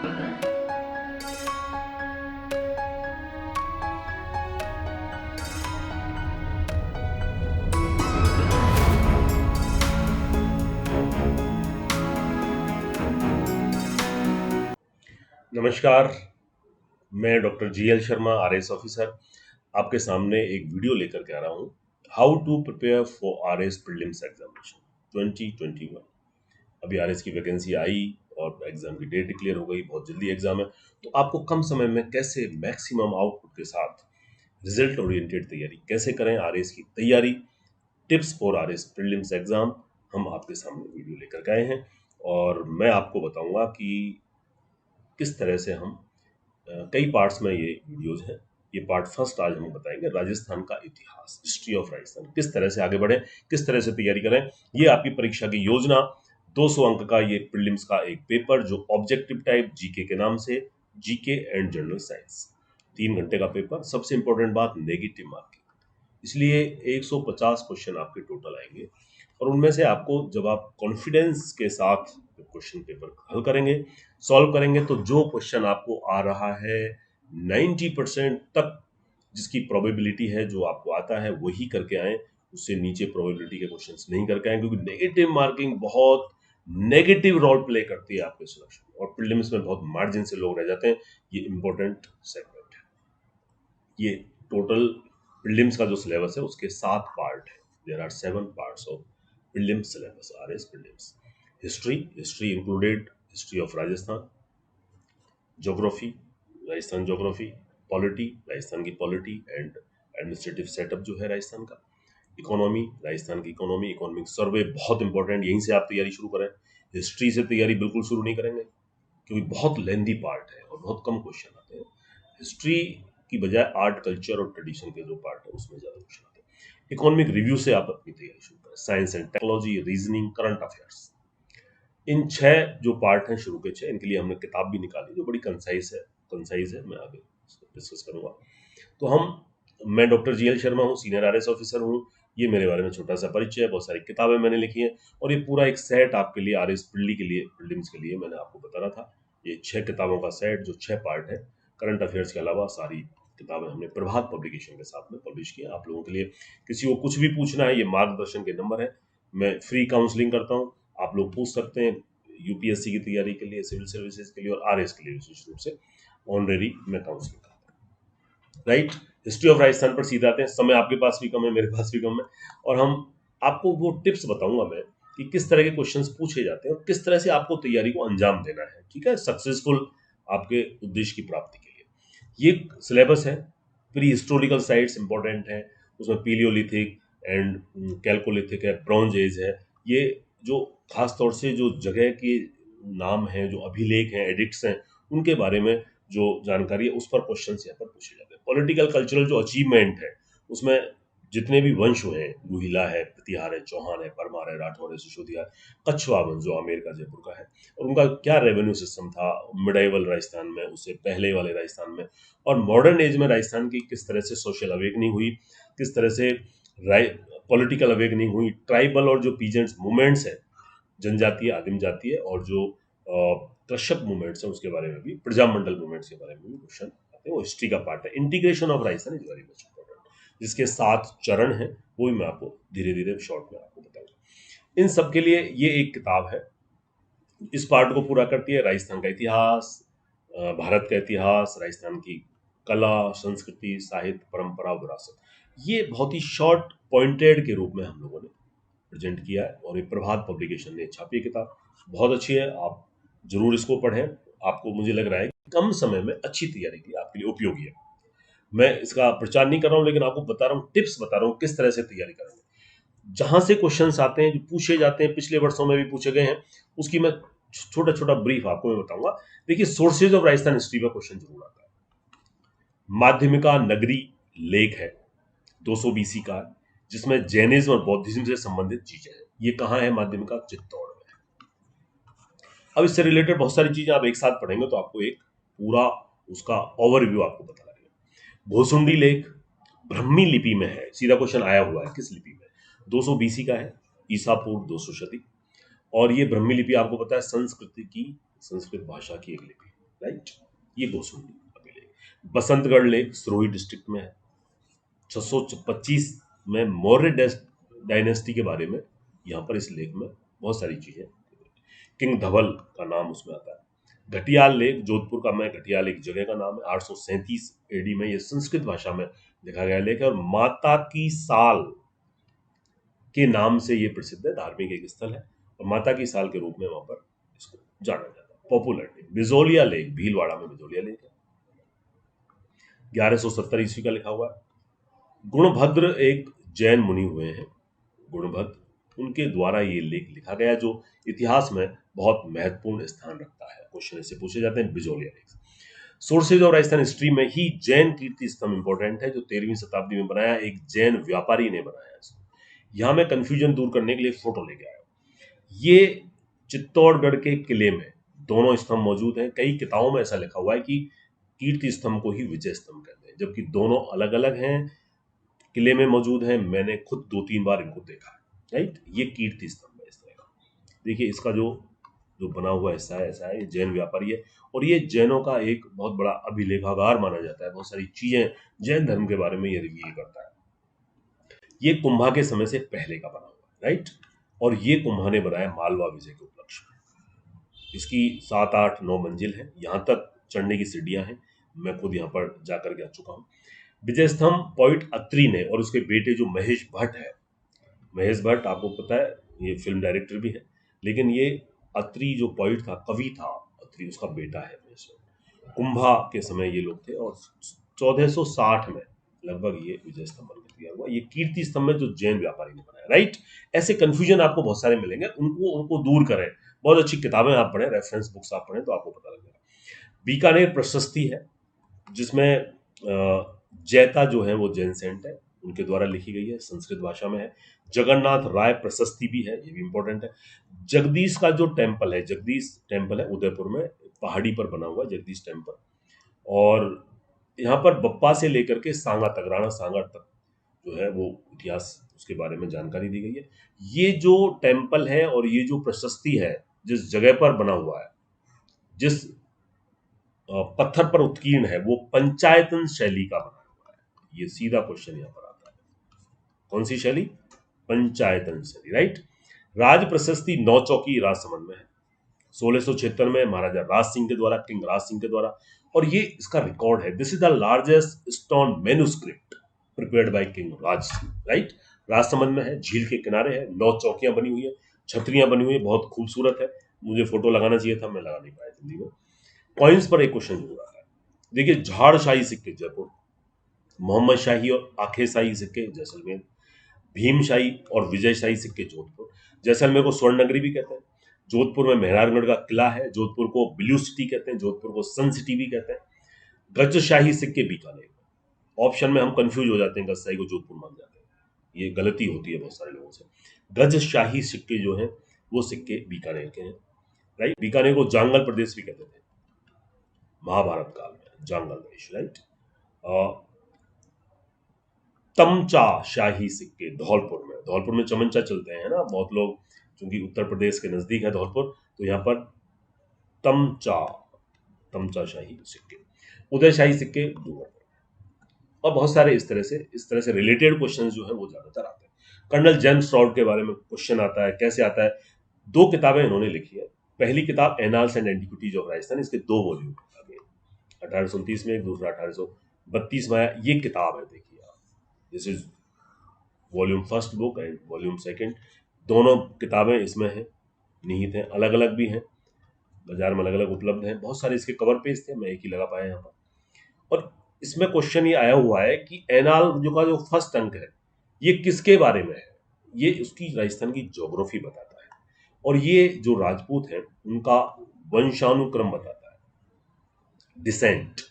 नमस्कार। मैं doctor G L Sharma R S officer आपके सामने एक वीडियो लेकर के आ रहा हूँ। How to prepare for R S prelims examination 2021। अभी आरएस की वैकेंसी आई और एग्जाम की डेट डिक्लेयर हो गई, बहुत जल्दी एग्जाम है। तो आपको कम समय में कैसे मैक्सिमम आउटपुट के साथ रिजल्ट ओरिएंटेड तैयारी कैसे करें, आरएस की तैयारी, tips for R S prelims exam, हम आपके सामने वीडियो लेकर के आए हैं। और मैं आपको बताऊंगा कि किस तरह से हम कई पार्ट्स में ये वीडियोज हैं। ये पार्ट फर्स्ट आज हम बताएंगे राजस्थान का इतिहास, हिस्ट्री ऑफ राजस्थान, किस तरह से आगे बढ़े, किस तरह से तैयारी करें। ये आपकी परीक्षा की योजना, 200 अंक का ये प्रीलिम्स का एक पेपर जो ऑब्जेक्टिव टाइप जीके के नाम से, जीके एंड जनरल साइंस, 3 घंटे का पेपर। सबसे इंपॉर्टेंट बात, नेगेटिव मार्किंग, इसलिए 150 क्वेश्चन आपके टोटल आएंगे। और उनमें से आपको, जब आप कॉन्फिडेंस के साथ क्वेश्चन पेपर हल करेंगे, सॉल्व करेंगे, तो जो क्वेश्चन आपको आ रहा है 90% तक, जिसकी प्रोबेबिलिटी है, जो आपको आता है वही करके आए, उससे नीचे प्रोबेबिलिटी के क्वेश्चंस नहीं करके आए, क्योंकि नेगेटिव मार्किंग बहुत नेगेटिव रोल प्ले करती है आपके सिलेक्शन, और प्रीलिम्स में बहुत मार्जिन से लोग रह जाते हैं। ये इंपॉर्टेंट सेगमेंट है। ये टोटल प्रीलिम्स का जो सिलेबस है उसके 7 पार्ट है। There are 7 parts of prelims syllabus, R S prelims. History included, history of Rajasthan, geography, Rajasthan geography, polity, Rajasthan की पॉलिटी एंड एडमिनिस्ट्रेटिव सेटअप जो है राजस्थान का, इकोनॉमी, राजस्थान की इकोनॉमी, इकोनॉमिक सर्वे बहुत इंपॉर्टेंट, यहीं से आप तैयारी शुरू करें। हिस्ट्री से तैयारी बिल्कुल शुरू नहीं करेंगे, क्योंकि बहुत लेंदी पार्ट है और बहुत कम क्वेश्चन आते हैं। हिस्ट्री की बजाय आर्ट, कल्चर और ट्रेडिशन के जो पार्ट है उसमें ज़्यादा क्वेश्चन आते हैं। इकोनॉमिक रिव्यू से आप अपनी तैयारी शुरू करें। Science and technology, reasoning, current affairs, इन 6 जो पार्ट हैं, शुरू के 6, इनके लिए हमने किताब भी निकाली जो बड़ी कंसाइज है। मैं आगे डिस्कस करूंगा। तो मैं डॉक्टर जीएल शर्मा हूँ, सीनियर आरएस ऑफिसर हूँ। ये मेरे बारे में छोटा सा परिचय है। बहुत सारी किताबें मैंने लिखी हैं और ये पूरा एक सेट आपके लिए, आरएस प्रीली के लिए, प्रीलिम्स के लिए मैंने आपको बताना था। ये 6 किताबों का सेट जो 6 पार्ट है। करंट अफेयर्स के अलावा सारी किताबें हमने प्रभात पब्लिकेशन के साथ में पब्लिश किया आप लोगों के लिए। किसी को कुछ भी पूछना है, ये मार्गदर्शन के नंबर है। मैं फ्री काउंसलिंग करता हूँ, आप लोग पूछ सकते हैं। यूपीएससी की तैयारी के लिए, सिविल सर्विसेज के लिए और आरएस के लिए विशेष रूप से ऑनरेरी मैं काउंसलिंग करता हूँ। राइट, हिस्ट्री ऑफ राजस्थान पर सीधे आते हैं। समय आपके पास भी कम है, मेरे पास भी कम है, और हम आपको वो टिप्स बताऊंगा मैं कि किस तरह के क्वेश्चंस पूछे जाते हैं और किस तरह से आपको तैयारी को अंजाम देना है, ठीक है, सक्सेसफुल आपके उद्देश्य की प्राप्ति के लिए। ये सिलेबस है। प्री हिस्टोरिकल साइट्स इंपॉर्टेंट है, उसमें पीलियोलिथिक एंड कैल्कोलिथिक है, ब्रॉन्ज एज है। ये जो खास तौर से जो जगह के नाम हैं, जो अभिलेख हैं, एडिक्ट्स हैं, उनके बारे में जो जानकारी है, उस पर क्वेश्चन यहाँ पर पूछे जाते हैं। पॉलिटिकल कल्चरल जो अचीवमेंट है, उसमें जितने भी वंश हुए हैं, गुहिला है, प्रतिहार है, चौहान है, परमार है, राठौर है, सिसोदिया है, कछवा वंश जो आमेर का, जयपुर का है, और उनका क्या रेवेन्यू सिस्टम था मिडाइवल राजस्थान में, उससे पहले वाले राजस्थान में, और मॉडर्न एज में राजस्थान की किस तरह से सोशल अवेकनिंग हुई, किस तरह से पॉलिटिकल अवेकनिंग हुई, ट्राइबल और जो पीजेंट्स मूवमेंट्स है, जनजातीय, आदिम जातीय, और जो कृषक मूवमेंट्स हैं उसके बारे में भी, प्रजामंडल मूवमेंट्स के बारे में भी क्वेश्चन आते हैं। वो हिस्ट्री का पार्ट है। Integration of Rajasthan is very much important, जिसके 7 चरण हैं, वो भी मैं आपको धीरे धीरे शॉर्ट में आपको बताऊंगा। इन सब के लिए ये एक किताब है, इस पार्ट को पूरा करती है। राजस्थान का इतिहास, भारत का इतिहास, राजस्थान की कला, संस्कृति, साहित्य, परंपरा, विरासत, ये बहुत ही शॉर्ट पॉइंटेड के रूप में हम लोगों ने प्रेजेंट किया है। और ये प्रभात पब्लिकेशन ने छापी किताब, बहुत अच्छी है, आप जरूर इसको पढ़ें। आपको, मुझे लग रहा है कि कम समय में अच्छी तैयारी के लिए आपके लिए उपयोगी है। मैं इसका प्रचार नहीं कर रहा हूँ, लेकिन आपको बता रहा हूँ, टिप्स बता रहा हूँ किस तरह से तैयारी करेंगे। जहां से क्वेश्चंस आते हैं, जो पूछे जाते हैं, पिछले वर्षों में भी पूछे गए हैं, उसकी मैं छोटा छोटा ब्रीफ आपको मैं बताऊंगा। देखिए, सोर्सेज ऑफ राजस्थान हिस्ट्री का क्वेश्चन जरूर आता है। माध्यमिका नगरी लेख है, 200 बीसी का, जिसमें जैनिज्म और बौद्धिज्म से संबंधित चीजें हैं। ये कहाँ है? माध्यमिका चित्तौड़ में। अब इससे रिलेटेड बहुत सारी चीजें आप एक साथ पढ़ेंगे तो आपको एक पूरा उसका ओवरव्यू आपको पता लगेगा। घोसुंडी लेख ब्रह्मी लिपि में है, सीधा क्वेश्चन आया हुआ है, किस लिपि में? 200 बीसी का है, ईसा पूर्व 200 शती। और ये ब्रह्मी लिपि आपको पता है संस्कृत भाषा की एक लिपि, राइट। ये गोसुंडी अभी lake. Basantgarh lake Sirohi district में है। 625 में मौर्य डायनेस्टी के बारे में यहाँ पर इस लेक में बहुत सारी चीजें, किंग धवल का नाम उसमें आता है। घटियाल लेक जोधपुर का में घटियाल एक जगह का नाम है। 837 एडी में ये संस्कृत भाषा में लिखा गया लेक है और माता की साल के नाम से ये प्रसिद्ध है, धार्मिक एक स्थल है और माता की साल के रूप में वहां पर इसको जाना जाता है। Popular lake Bijolia lake, Bhilwara में बिजोलिया लेक है, 1170 ईस्वी का लिखा हुआ है। गुणभद्र एक जैन मुनि हुए हैं, गुणभद्र, उनके द्वारा ये लेख लिखा गया जो इतिहास में बहुत महत्वपूर्ण स्थान रखता है। क्वेश्चन ऐसे पूछे जाते हैं Bijolia lake. Sources of Rajasthan history में ही जैन कीर्ति स्तंभ इंपॉर्टेंट है जो 13वीं शताब्दी में बनाया, एक जैन व्यापारी ने बनाया इसको। यहां मैं कंफ्यूजन दूर करने के लिए फोटो लेके आया। ये चित्तौड़गढ़ के किले में दोनों स्तंभ मौजूद हैं। कई किताबों में ऐसा लिखा हुआ है कि कीर्ति स्तंभ को ही विजय स्तंभ कहते हैं, जबकि दोनों अलग अलग हैं, किले में मौजूद हैं। मैंने खुद 2-3 बार इनको देखा है, राइट। ये कीर्ति स्तंभ है इस तरह का। देखिए इसका जो जो बना हुआ हिस्सा है ऐसा है, ये जैन व्यापारी है और ये जैनों का एक बहुत बड़ा अभिलेखागार माना जाता है। बहुत सारी चीजें जैन धर्म के बारे में ये रिवील करता है। ये कुंभा के समय से पहले का बना हुआ है, राइट। और ये कुंभा ने बनाया मालवा विजय के उपलक्ष्य में। इसकी 7-8-9 मंजिल है, यहाँ तक चढ़ने की सीढ़ियां हैं। मैं खुद यहाँ पर जाकर के आ चुका हूँ। विजय स्तंभ पॉइंट अत्री ने और उसके बेटे जो महेश भट्ट है, महेश भट्ट आपको पता है ये फिल्म डायरेक्टर भी है, लेकिन ये अत्री जो पॉइंट था, कवि था अत्री, उसका बेटा है महेश भट्ट। कुंभा के समय ये लोग थे और 1460 में लगभग ये विजय स्तंभ बनकर तैयार हुआ। ये कीर्ति स्तंभ है जो जैन व्यापारी ने बनाया, राइट। ऐसे कंफ्यूजन आपको बहुत सारे मिलेंगे, उनको दूर करें। बहुत अच्छी किताबें आप पढ़ें, रेफरेंस बुक्स आप पढ़ें तो आपको पता लगेगा। बीकानेर प्रशस्ति है जिसमें जैता जो है वो जैन सेंट है, उनके द्वारा लिखी गई है, संस्कृत भाषा में है। जगन्नाथ राय प्रशस्ति भी है, ये भी इंपॉर्टेंट है। जगदीश का जो टेम्पल है, जगदीश टेम्पल है उदयपुर में, पहाड़ी पर बना हुआ जगदीश टेम्पल। और यहाँ पर बप्पा से लेकर के सांगा तक, राणा सांगा तक जो है वो इतिहास उसके बारे में जानकारी दी गई है। ये जो टेम्पल है और ये जो प्रशस्ति है जिस जगह पर बना हुआ है, जिस पत्थर पर उत्कीर्ण है, वो पंचायतन शैली का बना हुआ है। ये सीधा क्वेश्चन यहाँ पर आता है, कौन सी शैली? पंचायतन शैली, राइट। राज प्रशस्ति नौचौकी राजसमंद में है, 1676 में महाराजा राज सिंह के द्वारा, किंग राज सिंह के द्वारा। और ये इसका रिकॉर्ड है, this is the largest stone manuscript prepared by king Raj Singh, right. Rajsamand में है, झील के किनारे है, 9 चौकियां बनी हुई है, छतरियां बनी हुई है, बहुत खूबसूरत है। मुझे फोटो लगाना चाहिए था, मैं लगा नहीं पाया जल्दी में। कॉइन्स पर एक क्वेश्चन जरूर आता है। देखिए झाड़शाही सिक्के जयपुर, मोहम्मद शाही और आखे शाही सिक्के जैसलमेर, भीमशाही और विजयशाही सिक्के जोधपुर। जैसलमेर को स्वर्ण नगरी भी कहते हैं। जोधपुर में मेहरारगढ़ का किला है, जोधपुर को ब्लू सिटी कहते हैं, जोधपुर को सन सिटी भी कहते हैं। गजशाही सिक्के बीकानेर। ऑप्शन में हम कंफ्यूज हो जाते हैं, गजशाही को जोधपुर मान जाते हैं, ये गलती होती है बहुत सारे लोगों से। गजशाही सिक्के जो हैं वो सिक्के बीकानेर के हैं, राइट। बीकानेर को जांगल प्रदेश भी कहते थे महाभारत काल में, जांगल देश, राइट। तमचा शाही सिक्के धौलपुर में चमनचा चलते हैं ना बहुत लोग, क्योंकि उत्तर प्रदेश के नजदीक है धौलपुर, तो यहाँ पर तमचा शाही सिक्के। उदयशाही सिक्के डूंगरपुर। और बहुत सारे इस तरह से रिलेटेड क्वेश्चन जो है वो ज्यादातर आते हैं। कर्नल जेम्स टॉड के बारे में क्वेश्चन आता है, कैसे आता है? 2 किताबें इन्होंने लिखी है। पहली किताब annals and antiquities of Rajasthan, इसके 2 वॉल्यूम, 1829 में एक, दूसरा 1832 में आया। ये किताब है, देखिए आप, this is volume first book and volume second, दोनों किताबें इसमें हैं, निहित हैं, अलग अलग भी हैं, बाजार में अलग अलग उपलब्ध हैं। बहुत सारे इसके कवर पेज थे, मैं एक ही लगा पाया यहाँ पर। और इसमें क्वेश्चन ये आया हुआ है कि एनाल जो फर्स्ट अंक है ये किसके बारे में है? ये उसकी राजस्थान की ज्योग्राफी बताता है और ये जो राजपूत हैं उनका वंशानुक्रम बताता है, डिसेंट,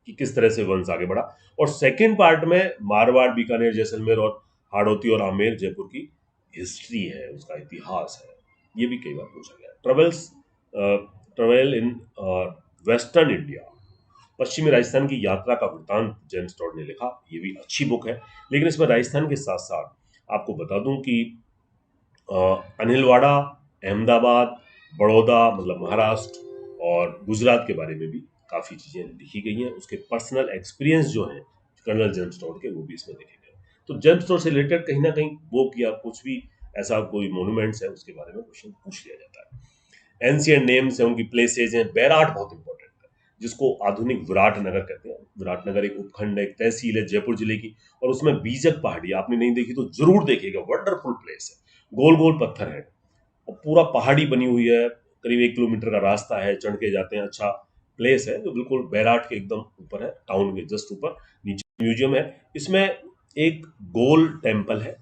कि किस तरह से वंश आगे बढ़ा। और सेकंड पार्ट में मारवाड़, बीकानेर, जैसलमेर और हाड़ौती और आमेर, जयपुर की हिस्ट्री है, उसका इतिहास है। ये भी कई बार पूछा गया। ट्रेवल इन वेस्टर्न इंडिया, पश्चिमी राजस्थान की यात्रा का वृत्तांत जेम्स टॉड ने लिखा। ये भी अच्छी बुक है, लेकिन इसमें राजस्थान के साथ साथ आपको बता दूं कि अनिलवाड़ा, अहमदाबाद, बड़ौदा मतलब महाराष्ट्र, और गुजरात के बारे में भी काफ़ी चीज़ें लिखी गई हैं। उसके पर्सनल एक्सपीरियंस जो हैं कर्नल जेम्स टॉड के, वो भी इसमें लिखे गए। तो जेम्स टॉड से रिलेटेड कहीं ना कहीं बुक या कुछ भी ऐसा कोई मोन्यूमेंट्स है उसके बारे में क्वेश्चन पूछ लिया जाता है। एंशिएंट नेम्स हैं, उनकी प्लेसेज हैं। बैराट बहुत इंपॉर्टेंट है, जिसको आधुनिक विराट नगर कहते हैं। विराट नगर एक उपखंड है, एक तहसील है जयपुर जिले की, और उसमें बीजक पहाड़ी आपने नहीं देखी तो जरूर देखिएगा। वंडरफुल प्लेस है, गोल गोल पत्थर है और पूरा पहाड़ी बनी हुई है। करीब 1 किलोमीटर का रास्ता है, चढ़ के जाते हैं। अच्छा प्लेस है जो बिल्कुल बैराट के एकदम ऊपर है, टाउन के जस्ट ऊपर। नीचे म्यूजियम है। इसमें एक गोल टेम्पल है,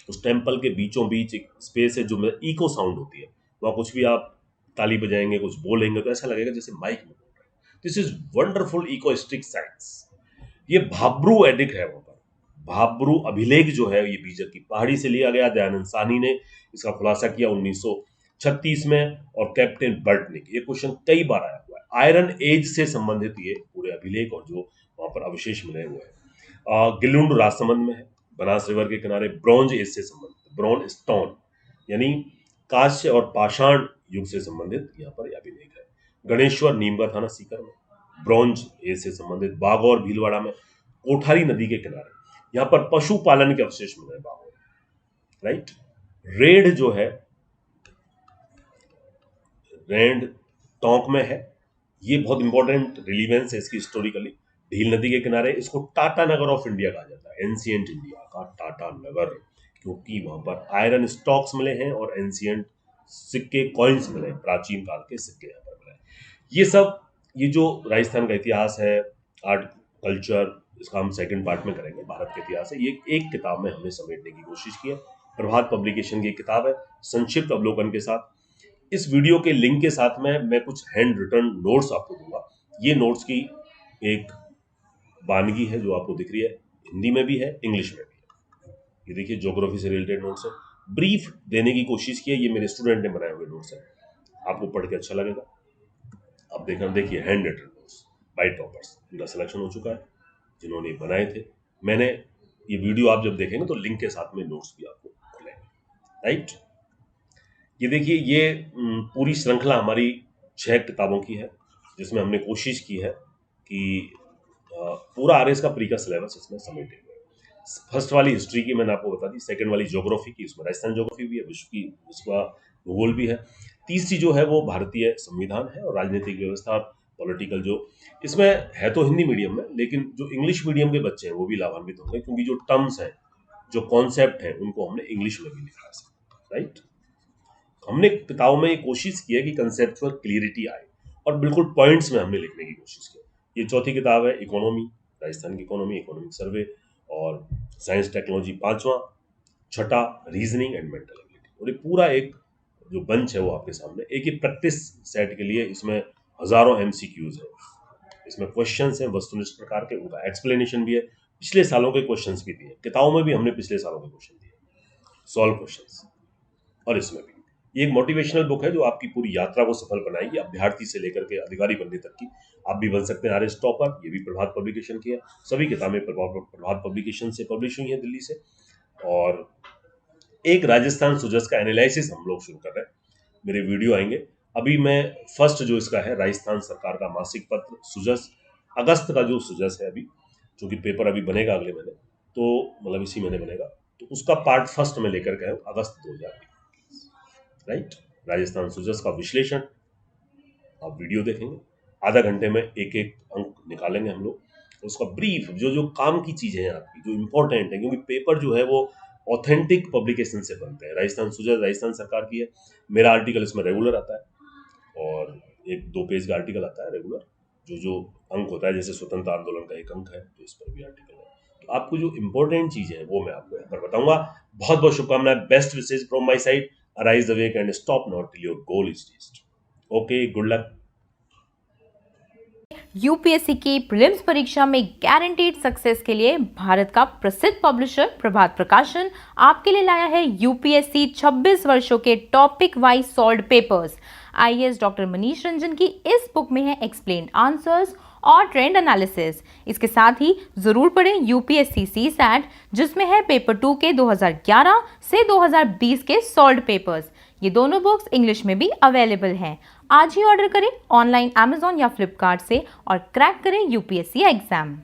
उस टेम्पल के बीचों बीच एक स्पेस है जो में इको साउंड होती है। वहाँ कुछ भी आप ताली बजाएंगे, कुछ बोलेंगे तो ऐसा लगेगा जैसे माइक में बोल रहे हैं। This is wonderful acoustic science. ये भाब्रू एडिक्ट है वहां पर। भाब्रू अभिलेख जो है ये बीजक की पहाड़ी से लिया गया। दयानंद साहनी ने इसका खुलासा किया 1936 में, और कैप्टन बर्ट ने। ये क्वेश्चन कई बार आया हुआ है। आयरन एज से संबंधित ये पूरे अभिलेख और जो वहां पर अवशेष मिले हुए हैं। गिलुंड राजसमंद में है, बनास रिवर के किनारे। ब्रॉन्ज एज से संबंधित, ब्रॉन्ज स्टोन यानी कांस्य और पाषाण युग से संबंधित यहाँ पर अभिलेख है। गणेश्वर नीमगा थाना सीकर में, ब्रॉन्ज एज से संबंधित। बागौर भीलवाड़ा में, कोठारी नदी के किनारे, यहाँ पर पशुपालन के अवशेष मिले बागौर, राइट। रेड जो है, रेड टोंक में है। ये बहुत इंपॉर्टेंट रिलीवेंस है इसकी हिस्टोरिकली। ढील नदी के किनारे, इसको टाटा नगर ऑफ इंडिया कहा जाता है। एंशियंट इंडिया का टाटा नगर, क्योंकि वहां पर आयरन स्टॉक्स मिले हैं और एंशियंट सिक्के, कॉइन्स मिले, प्राचीन काल के सिक्के यहाँ पर मिले। ये सब, ये जो राजस्थान का इतिहास है, आर्ट कल्चर, इसका हम सेकंड पार्ट में करेंगे। भारत का इतिहास है, ये एक किताब में हमने समेटने की कोशिश की है। प्रभात पब्लिकेशन की किताब है, संक्षिप्त अवलोकन के साथ। इस वीडियो के लिंक के साथ में मैं कुछ हैंड रिटन नोट्स आपको दूंगा। ये नोट्स की एक वानगी है जो आपको दिख रही है, हिंदी में भी है, इंग्लिश में भी है। ये देखिए, ज्योग्राफी से रिलेटेड नोट्स है। ब्रीफ देने की कोशिश की है, ये मेरे स्टूडेंट ने बनाए हुए नोट्स है, आपको पढ़ के अच्छा लगेगा। अब देखिए handwritten notes by toppers, इनका सिलेक्शन हो चुका है जिन्होंने बनाए थे। मैंने ये वीडियो आप जब देखेंगे तो लिंक के साथ में नोट्स भी आपको मिलेंगे, राइट। ये देखिए, ये पूरी श्रृंखला हमारी 6 किताबों की है, जिसमें हमने कोशिश की है कि पूरा आरएस का प्री का सिलेबस इसमें समेटे हुए। फर्स्ट वाली हिस्ट्री की मैंने आपको बता दी, सेकंड वाली ज्योग्राफी की, उसमें राजस्थान ज्योग्राफी भी है, विश्व का भूगोल भी है। तीसरी जो है वो भारतीय संविधान है और राजनीतिक व्यवस्था, पॉलिटिकल, जो इसमें है तो हिंदी मीडियम में, लेकिन जो इंग्लिश मीडियम के बच्चे हैं वो भी लाभान्वित होंगे, क्योंकि जो टर्म्स हैं, जो कॉन्सेप्ट हैं, उनको हमने इंग्लिश में भी लिखा है, राइट। हमने किताबों में ये कोशिश की है कि कंसेप्चुअल क्लियरिटी आए और बिल्कुल पॉइंट्स में हमने लिखने की कोशिश की। ये चौथी किताब है, इकोनॉमी, राजस्थान की इकोनॉमी, इकोनॉमिक सर्वे, और साइंस टेक्नोलॉजी 5वां, छठा रीजनिंग एंड मेंटल एबिलिटी। और ये पूरा एक जो बंच है वो आपके सामने, एक ही प्रैक्टिस सेट के लिए। इसमें हजारों एमसीक्यूज है, इसमें क्वेश्चंस हैं वस्तुनिष्ठ प्रकार के, उनका एक्सप्लेनेशन भी है, पिछले सालों के क्वेश्चंस भी दिए, किताबों में भी हमने पिछले सालों के क्वेश्चन दिए, सॉल्व क्वेश्चंस, और इसमें भी। ये एक मोटिवेशनल बुक है जो आपकी पूरी यात्रा को सफल बनाएगी, अभ्यर्थी से लेकर के अधिकारी बनने तक की। आप भी बन सकते हैं आरएस टॉपर। ये भी प्रभात पब्लिकेशन की है, सभी किताबें प्रभात पब्लिकेशन से पब्लिश हुई हैं, दिल्ली से। और एक राजस्थान सुजस का एनालिसिस हम लोग शुरू कर रहे हैं, मेरे वीडियो आएंगे। अभी मैं फर्स्ट जो इसका है, राजस्थान सरकार का मासिक पत्र सुजस, अगस्त का जो सुजस है अभी, क्योंकि पेपर अभी बनेगा अगले महीने, तो मतलब इसी महीने बनेगा, तो उसका पार्ट फर्स्ट में लेकर के अगस्त 2020, राइट। राजस्थान सुजस का विश्लेषण आप वीडियो देखेंगे, आधा घंटे में एक एक अंक निकालेंगे हम लोग, उसका ब्रीफ, जो जो काम की चीजें हैं आपकी, जो इंपॉर्टेंट है, क्योंकि पेपर जो है वो ऑथेंटिक पब्लिकेशन से बनते हैं। राजस्थान सुजस राजस्थान सरकार की है, मेरा आर्टिकल इसमें रेगुलर आता है, और एक 2 पेज का आर्टिकल आता है रेगुलर, जो जो अंक होता है, जैसे स्वतंत्र आंदोलन का एक अंक है, तो इस पर भी आर्टिकल है। तो आपको जो इंपॉर्टेंट चीजें हैं वो मैं आपको यहाँ पर बताऊंगा। बहुत बहुत शुभकामनाएं, best wishes from my side. Arise awake and stop not till your goal is reached. Okay, good luck. UPSC की प्रीलिम्स परीक्षा में गारंटीड सक्सेस के लिए भारत का प्रसिद्ध पब्लिशर प्रभात प्रकाशन आपके लिए लाया है यूपीएससी 26 वर्षों के topic wise solved papers. IAS doctor Manish Ranjan की इस बुक में है एक्सप्लेन्ड आंसर्स और ट्रेंड एनालिसिस। इसके साथ ही जरूर पढ़ें यूपीएससी सीसैट, जिसमें है पेपर 2 के 2011 से 2020 के सॉल्व्ड पेपर्स। ये दोनों बुक्स इंग्लिश में भी अवेलेबल हैं। आज ही ऑर्डर करें ऑनलाइन अमेजॉन या फ्लिपकार्ट से और क्रैक करें यूपीएससी एग्जाम।